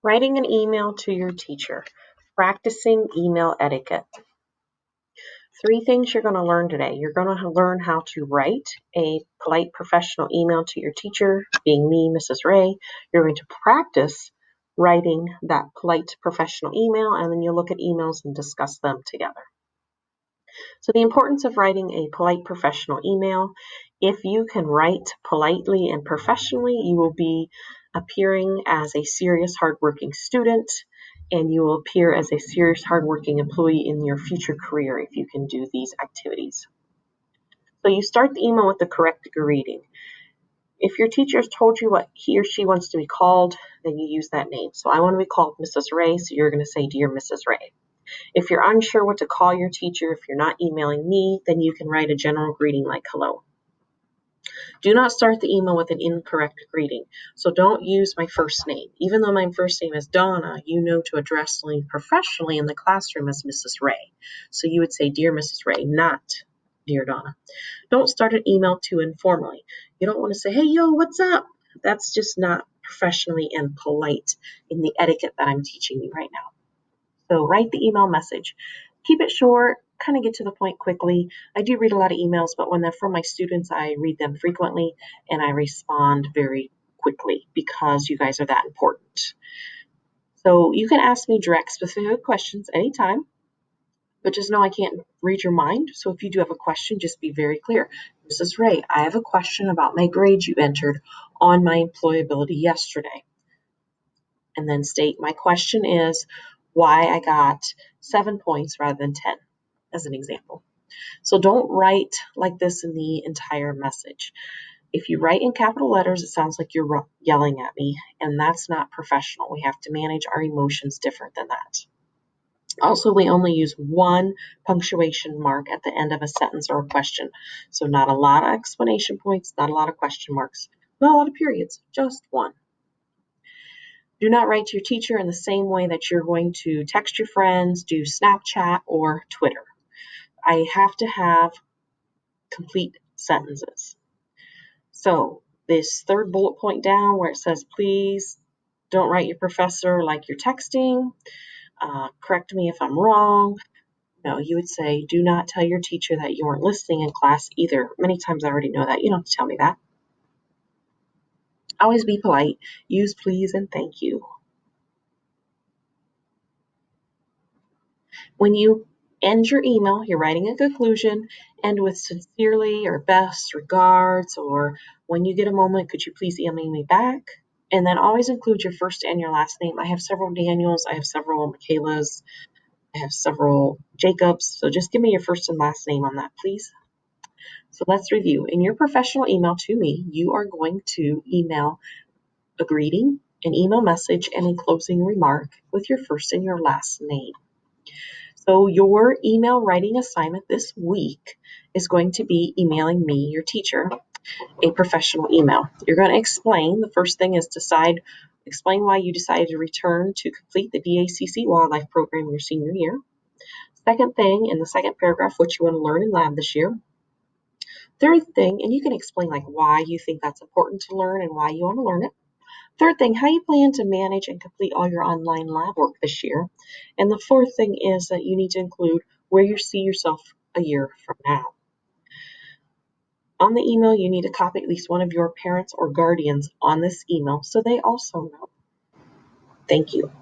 Writing an email to your teacher. Practicing email etiquette. 3 things you're going to learn today. You're going to learn how to write a polite professional email to your teacher, being me, Mrs. Ray. You're going to practice writing that polite professional email, and then you'll look at emails and discuss them together. So the importance of writing a polite professional email. If you can write politely and professionally, you will be appearing as a serious, hardworking student, and you will appear as a serious, hardworking employee in your future career if you can do these activities. So you start the email with the correct greeting. If your teacher has told you what he or she wants to be called, then you use that name. So I want to be called Mrs. Ray, so you're going to say, Dear Mrs. Ray. If you're unsure what to call your teacher, if you're not emailing me, then you can write a general greeting like hello. Do not start the email with an incorrect greeting. So don't use my first name. Even though my first name is Donna, you know to address me professionally in the classroom as Mrs. Ray. So you would say, Dear Mrs. Ray, not Dear Donna. Don't start an email too informally. You don't want to say, hey, yo, what's up? That's just not professionally and polite in the etiquette that I'm teaching you right now. So write the email message. Keep it short, kind of get to the point quickly. I do read a lot of emails, but when they're from my students, I read them frequently and I respond very quickly because you guys are that important. So you can ask me direct, specific questions anytime, but just know I can't read your mind. So if you do have a question, just be very clear. Mrs. Ray, I have a question about my grade you entered on my employability yesterday. And then state, my question is why I got 7 points rather than 10, as an example. So don't write like this in the entire message. If you write in capital letters, it sounds like you're yelling at me, and that's not professional. We have to manage our emotions different than that. Also, we only use one punctuation mark at the end of a sentence or a question. So not a lot of exclamation points, not a lot of question marks, not a lot of periods, just one. Do not write to your teacher in the same way that you're going to text your friends, do Snapchat, or Twitter. I have to have complete sentences. So this third bullet point down where it says, please don't write your professor like you're texting. Correct me if I'm wrong. No, you would say, do not tell your teacher that you weren't listening in class either. Many times I already know that. You don't have to tell me that. Always be polite. Use please and thank you. When you end your email, you're writing a conclusion, end with sincerely or best regards, or when you get a moment, could you please email me back? And then always include your first and your last name. I have several Daniels, I have several Michaelas, I have several Jacobs, so just give me your first and last name on that, please. So let's review. In your professional email to me, you are going to email a greeting, an email message, and a closing remark with your first and your last name. So your email writing assignment this week is going to be emailing me, your teacher, a professional email. You're going to explain. The first thing is explain why you decided to return to complete the DACC Wildlife Program your senior year. Second thing, in the second paragraph, what you want to learn in lab this year. Third thing, and you can explain like why you think that's important to learn and why you want to learn it. Third thing, how you plan to manage and complete all your online lab work this year. And the fourth thing is that you need to include where you see yourself a year from now. On the email, you need to copy at least one of your parents or guardians on this email so they also know. Thank you.